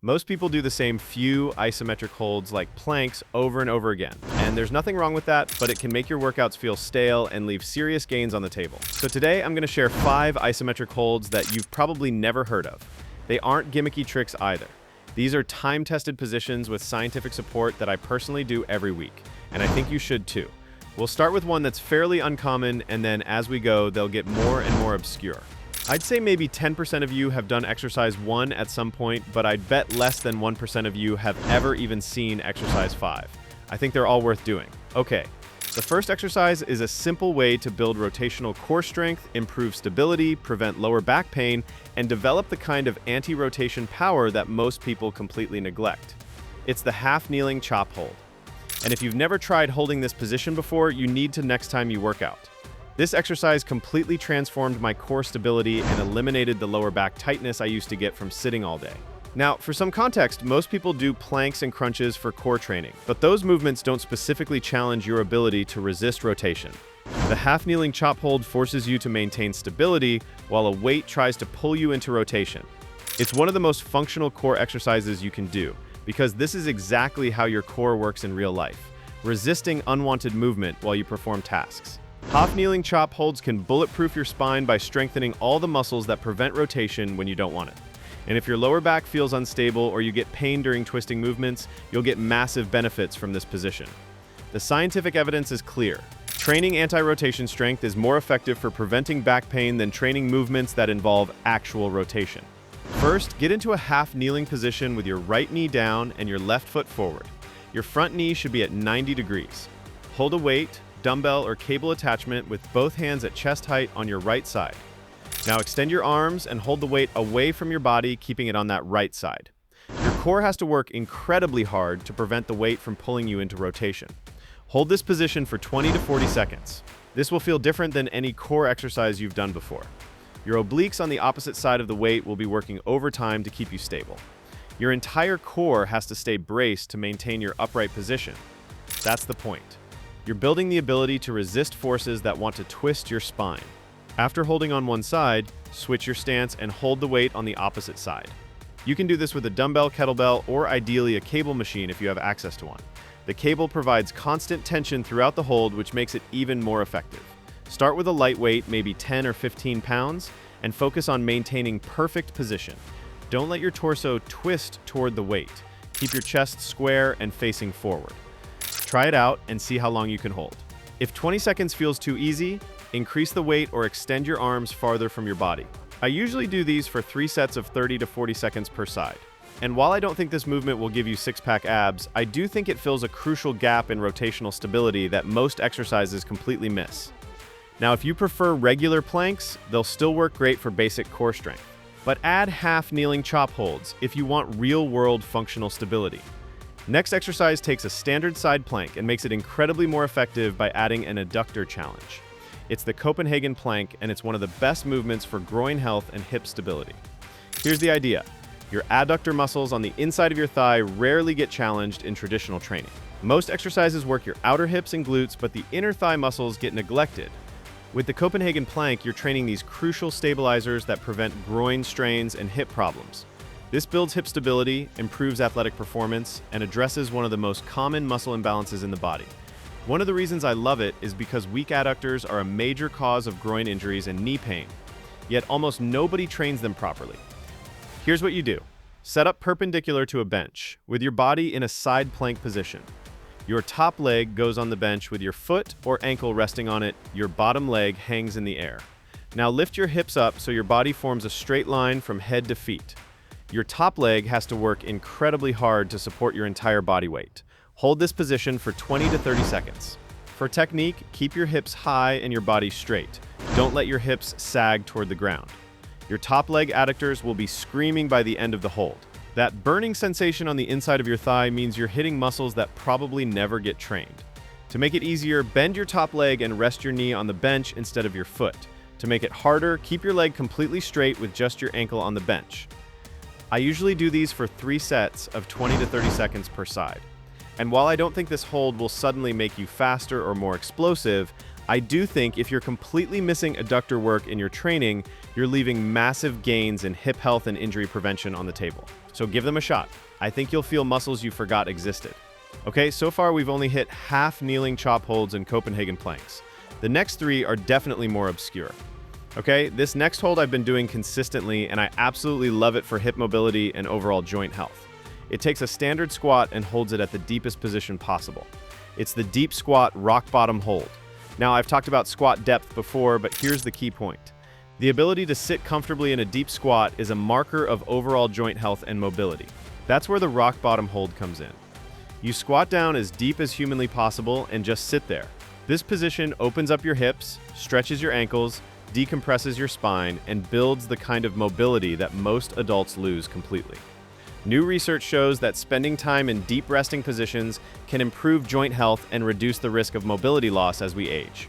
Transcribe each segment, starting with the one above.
Most people do the same few isometric holds like planks over and over again. And there's nothing wrong with that, but it can make your workouts feel stale and leave serious gains on the table. So today I'm going to share 5 isometric holds that you've probably never heard of. They aren't gimmicky tricks either. These are time-tested positions with scientific support that I personally do every week, and I think you should too. We'll start with one that's fairly uncommon, and then as we go, they'll get more and more obscure. I'd say maybe 10% of you have done exercise 1 at some point, but I'd bet less than 1% of you have ever even seen exercise 5. I think they're all worth doing. Okay, the first exercise is a simple way to build rotational core strength, improve stability, prevent lower back pain, and develop the kind of anti-rotation power that most people completely neglect. It's the half-kneeling chop hold. And if you've never tried holding this position before, you need to next time you work out. This exercise completely transformed my core stability and eliminated the lower back tightness I used to get from sitting all day. Now, for some context, most people do planks and crunches for core training, but those movements don't specifically challenge your ability to resist rotation. The half-kneeling chop hold forces you to maintain stability while a weight tries to pull you into rotation. It's one of the most functional core exercises you can do, because this is exactly how your core works in real life, resisting unwanted movement while you perform tasks. Half-kneeling chop holds can bulletproof your spine by strengthening all the muscles that prevent rotation when you don't want it. And if your lower back feels unstable or you get pain during twisting movements, you'll get massive benefits from this position. The scientific evidence is clear. Training anti-rotation strength is more effective for preventing back pain than training movements that involve actual rotation. First, get into a half-kneeling position with your right knee down and your left foot forward. Your front knee should be at 90 degrees. Hold a weight, dumbbell, or cable attachment with both hands at chest height on your right side. Now extend your arms and hold the weight away from your body, keeping it on that right side. Your core has to work incredibly hard to prevent the weight from pulling you into rotation. Hold this position for 20 to 40 seconds. This will feel different than any core exercise you've done before. Your obliques on the opposite side of the weight will be working overtime to keep you stable. Your entire core has to stay braced to maintain your upright position. That's the point. You're building the ability to resist forces that want to twist your spine. After holding on one side, switch your stance and hold the weight on the opposite side. You can do this with a dumbbell, kettlebell, or ideally a cable machine if you have access to one. The cable provides constant tension throughout the hold, which makes it even more effective. Start with a light weight, maybe 10 or 15 pounds, and focus on maintaining perfect position. Don't let your torso twist toward the weight. Keep your chest square and facing forward. Try it out and see how long you can hold. If 20 seconds feels too easy, increase the weight or extend your arms farther from your body. I usually do these for 3 sets of 30 to 40 seconds per side. And while I don't think this movement will give you six-pack abs, I do think it fills a crucial gap in rotational stability that most exercises completely miss. Now, if you prefer regular planks, they'll still work great for basic core strength. But add half-kneeling chop holds if you want real-world functional stability. Next exercise takes a standard side plank and makes it incredibly more effective by adding an adductor challenge. It's the Copenhagen plank, and it's one of the best movements for groin health and hip stability. Here's the idea. Your adductor muscles on the inside of your thigh rarely get challenged in traditional training. Most exercises work your outer hips and glutes, but the inner thigh muscles get neglected. With the Copenhagen plank, you're training these crucial stabilizers that prevent groin strains and hip problems. This builds hip stability, improves athletic performance, and addresses one of the most common muscle imbalances in the body. One of the reasons I love it is because weak adductors are a major cause of groin injuries and knee pain, yet almost nobody trains them properly. Here's what you do. Set up perpendicular to a bench, with your body in a side plank position. Your top leg goes on the bench with your foot or ankle resting on it. Your bottom leg hangs in the air. Now lift your hips up so your body forms a straight line from head to feet. Your top leg has to work incredibly hard to support your entire body weight. Hold this position for 20 to 30 seconds. For technique, keep your hips high and your body straight. Don't let your hips sag toward the ground. Your top leg adductors will be screaming by the end of the hold. That burning sensation on the inside of your thigh means you're hitting muscles that probably never get trained. To make it easier, bend your top leg and rest your knee on the bench instead of your foot. To make it harder, keep your leg completely straight with just your ankle on the bench. I usually do these for 3 sets of 20 to 30 seconds per side. And while I don't think this hold will suddenly make you faster or more explosive, I do think if you're completely missing adductor work in your training, you're leaving massive gains in hip health and injury prevention on the table. So give them a shot. I think you'll feel muscles you forgot existed. Okay, so far we've only hit half kneeling chop holds and Copenhagen planks. The next 3 are definitely more obscure. Okay, this next hold I've been doing consistently, and I absolutely love it for hip mobility and overall joint health. It takes a standard squat and holds it at the deepest position possible. It's the deep squat rock bottom hold. Now, I've talked about squat depth before, but here's the key point. The ability to sit comfortably in a deep squat is a marker of overall joint health and mobility. That's where the rock bottom hold comes in. You squat down as deep as humanly possible and just sit there. This position opens up your hips, stretches your ankles, decompresses your spine, and builds the kind of mobility that most adults lose completely. New research shows that spending time in deep resting positions can improve joint health and reduce the risk of mobility loss as we age.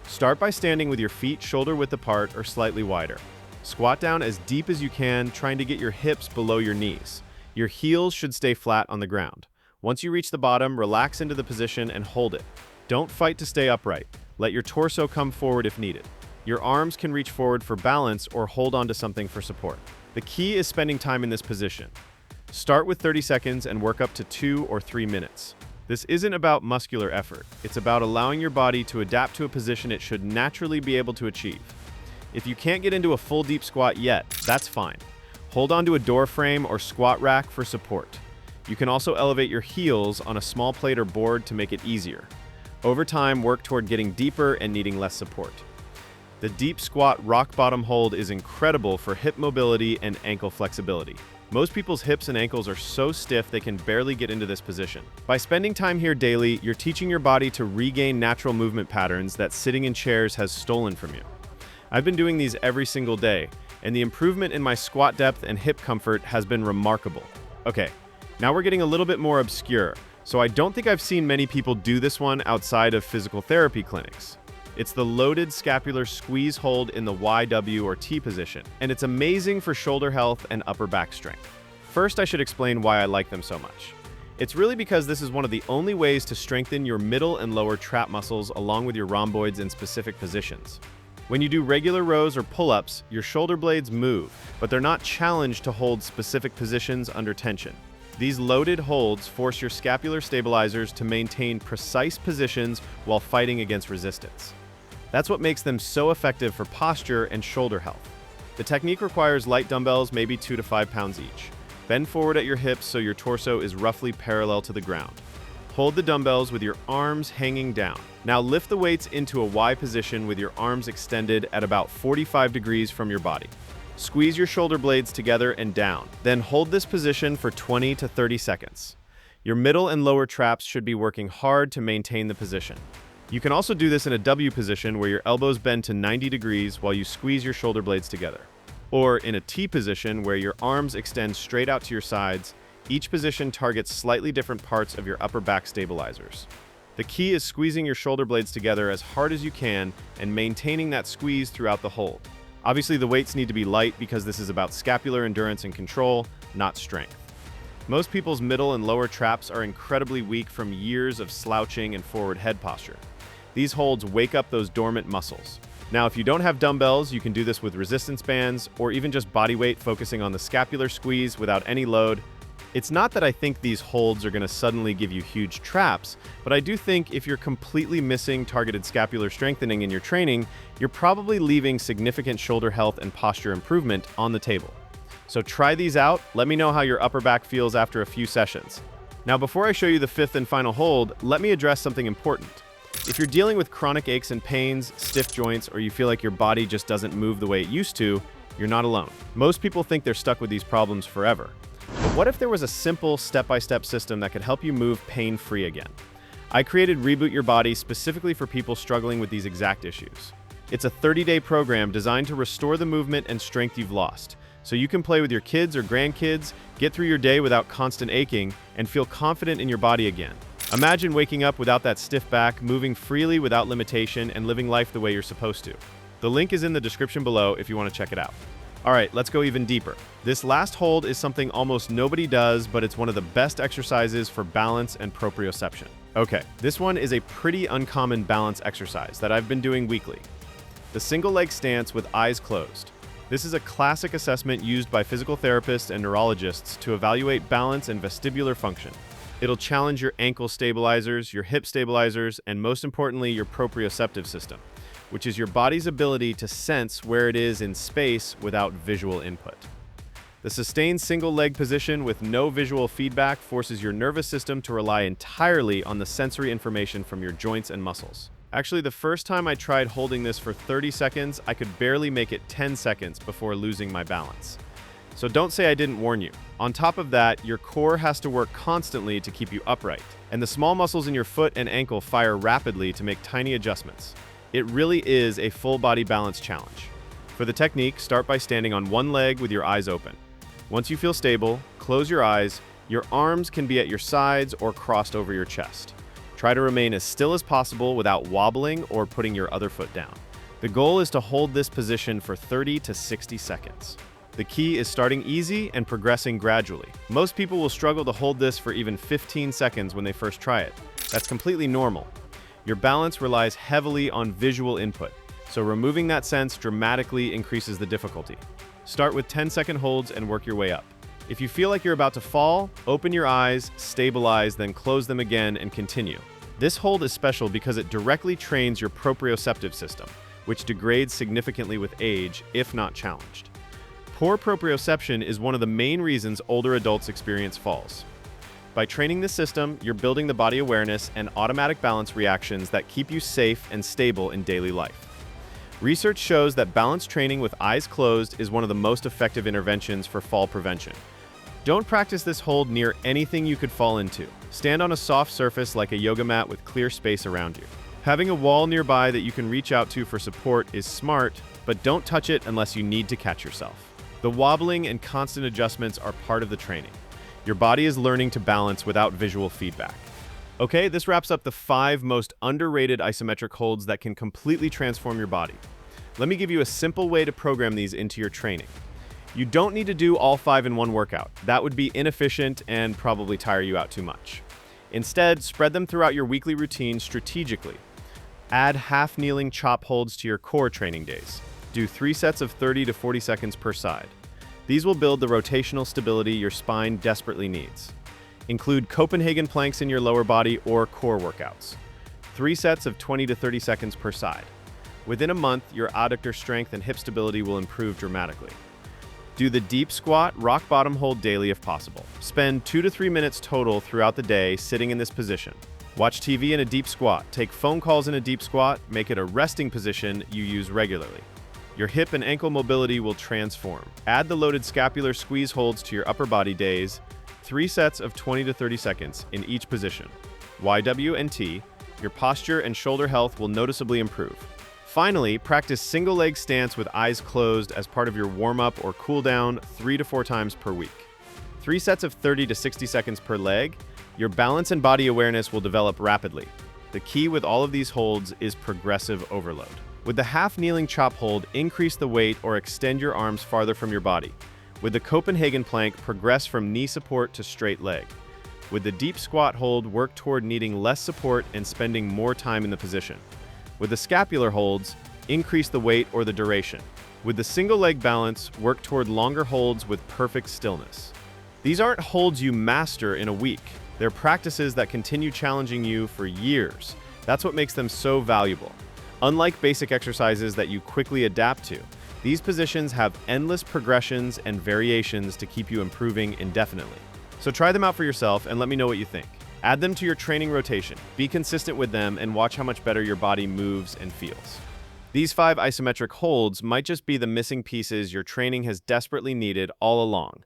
Start by standing with your feet shoulder width apart or slightly wider. Squat down as deep as you can, trying to get your hips below your knees. Your heels should stay flat on the ground. Once you reach the bottom, relax into the position and hold it. Don't fight to stay upright. Let your torso come forward if needed. Your arms can reach forward for balance or hold onto something for support. The key is spending time in this position. Start with 30 seconds and work up to 2 or 3 minutes. This isn't about muscular effort. It's about allowing your body to adapt to a position it should naturally be able to achieve. If you can't get into a full deep squat yet, that's fine. Hold onto a door frame or squat rack for support. You can also elevate your heels on a small plate or board to make it easier. Over time, work toward getting deeper and needing less support. The deep squat rock bottom hold is incredible for hip mobility and ankle flexibility. Most people's hips and ankles are so stiff they can barely get into this position. By spending time here daily, you're teaching your body to regain natural movement patterns that sitting in chairs has stolen from you. I've been doing these every single day, and the improvement in my squat depth and hip comfort has been remarkable. Okay, now we're getting a little bit more obscure, so I don't think I've seen many people do this one outside of physical therapy clinics. It's the loaded scapular squeeze hold in the YW or T position, and it's amazing for shoulder health and upper back strength. First, I should explain why I like them so much. It's really because this is one of the only ways to strengthen your middle and lower trap muscles along with your rhomboids in specific positions. When you do regular rows or pull-ups, your shoulder blades move, but they're not challenged to hold specific positions under tension. These loaded holds force your scapular stabilizers to maintain precise positions while fighting against resistance. That's what makes them so effective for posture and shoulder health. The technique requires light dumbbells, maybe 2 to 5 pounds each. Bend forward at your hips so your torso is roughly parallel to the ground. Hold the dumbbells with your arms hanging down. Now lift the weights into a Y position with your arms extended at about 45 degrees from your body. Squeeze your shoulder blades together and down. Then hold this position for 20 to 30 seconds. Your middle and lower traps should be working hard to maintain the position. You can also do this in a W position where your elbows bend to 90 degrees while you squeeze your shoulder blades together. Or in a T position where your arms extend straight out to your sides. Each position targets slightly different parts of your upper back stabilizers. The key is squeezing your shoulder blades together as hard as you can and maintaining that squeeze throughout the hold. Obviously, the weights need to be light because this is about scapular endurance and control, not strength. Most people's middle and lower traps are incredibly weak from years of slouching and forward head posture. These holds wake up those dormant muscles. Now, if you don't have dumbbells, you can do this with resistance bands or even just body weight focusing on the scapular squeeze without any load. It's not that I think these holds are going to suddenly give you huge traps, but I do think if you're completely missing targeted scapular strengthening in your training, you're probably leaving significant shoulder health and posture improvement on the table. So try these out. Let me know how your upper back feels after a few sessions. Now, before I show you the 5th and final hold, let me address something important. If you're dealing with chronic aches and pains, stiff joints, or you feel like your body just doesn't move the way it used to, you're not alone. Most people think they're stuck with these problems forever. But what if there was a simple step-by-step system that could help you move pain-free again? I created Reboot Your Body specifically for people struggling with these exact issues. It's a 30-day program designed to restore the movement and strength you've lost, so you can play with your kids or grandkids, get through your day without constant aching, and feel confident in your body again. Imagine waking up without that stiff back, moving freely without limitation, and living life the way you're supposed to. The link is in the description below if you want to check it out. All right, let's go even deeper. This last hold is something almost nobody does, but it's one of the best exercises for balance and proprioception. Okay, this one is a pretty uncommon balance exercise that I've been doing weekly. The single leg stance with eyes closed. This is a classic assessment used by physical therapists and neurologists to evaluate balance and vestibular function. It'll challenge your ankle stabilizers, your hip stabilizers, and most importantly, your proprioceptive system, which is your body's ability to sense where it is in space without visual input. The sustained single leg position with no visual feedback forces your nervous system to rely entirely on the sensory information from your joints and muscles. Actually, the first time I tried holding this for 30 seconds, I could barely make it 10 seconds before losing my balance. So don't say I didn't warn you. On top of that, your core has to work constantly to keep you upright, and the small muscles in your foot and ankle fire rapidly to make tiny adjustments. It really is a full body balance challenge. For the technique, start by standing on one leg with your eyes open. Once you feel stable, close your eyes. Your arms can be at your sides or crossed over your chest. Try to remain as still as possible without wobbling or putting your other foot down. The goal is to hold this position for 30 to 60 seconds. The key is starting easy and progressing gradually. Most people will struggle to hold this for even 15 seconds when they first try it. That's completely normal. Your balance relies heavily on visual input, so removing that sense dramatically increases the difficulty. Start with 10-second holds and work your way up. If you feel like you're about to fall, open your eyes, stabilize, then close them again and continue. This hold is special because it directly trains your proprioceptive system, which degrades significantly with age if not challenged. Poor proprioception is one of the main reasons older adults experience falls. By training this system, you're building the body awareness and automatic balance reactions that keep you safe and stable in daily life. Research shows that balance training with eyes closed is one of the most effective interventions for fall prevention. Don't practice this hold near anything you could fall into. Stand on a soft surface like a yoga mat with clear space around you. Having a wall nearby that you can reach out to for support is smart, but don't touch it unless you need to catch yourself. The wobbling and constant adjustments are part of the training. Your body is learning to balance without visual feedback. Okay, this wraps up the 5 most underrated isometric holds that can completely transform your body. Let me give you a simple way to program these into your training. You don't need to do all 5 in one workout. That would be inefficient and probably tire you out too much. Instead, spread them throughout your weekly routine strategically. Add half-kneeling chop holds to your core training days. Do 3 sets of 30 to 40 seconds per side. These will build the rotational stability your spine desperately needs. Include Copenhagen planks in your lower body or core workouts. 3 sets of 20 to 30 seconds per side. Within a month, your adductor strength and hip stability will improve dramatically. Do the deep squat, rock bottom hold daily if possible. Spend 2 to 3 minutes total throughout the day sitting in this position. Watch TV in a deep squat. Take phone calls in a deep squat. Make it a resting position you use regularly. Your hip and ankle mobility will transform. Add the loaded scapular squeeze holds to your upper body days. 3 sets of 20 to 30 seconds in each position. YW and T, your posture and shoulder health will noticeably improve. Finally, practice single leg stance with eyes closed as part of your warm-up or cool down 3 to 4 times per week. 3 sets of 30 to 60 seconds per leg. Your balance and body awareness will develop rapidly. The key with all of these holds is progressive overload. With the half-kneeling chop hold, increase the weight or extend your arms farther from your body. With the Copenhagen plank, progress from knee support to straight leg. With the deep squat hold, work toward needing less support and spending more time in the position. With the scapular holds, increase the weight or the duration. With the single leg balance, work toward longer holds with perfect stillness. These aren't holds you master in a week. They're practices that continue challenging you for years. That's what makes them so valuable. Unlike basic exercises that you quickly adapt to, these positions have endless progressions and variations to keep you improving indefinitely. So try them out for yourself and let me know what you think. Add them to your training rotation, be consistent with them, and watch how much better your body moves and feels. These 5 isometric holds might just be the missing pieces your training has desperately needed all along.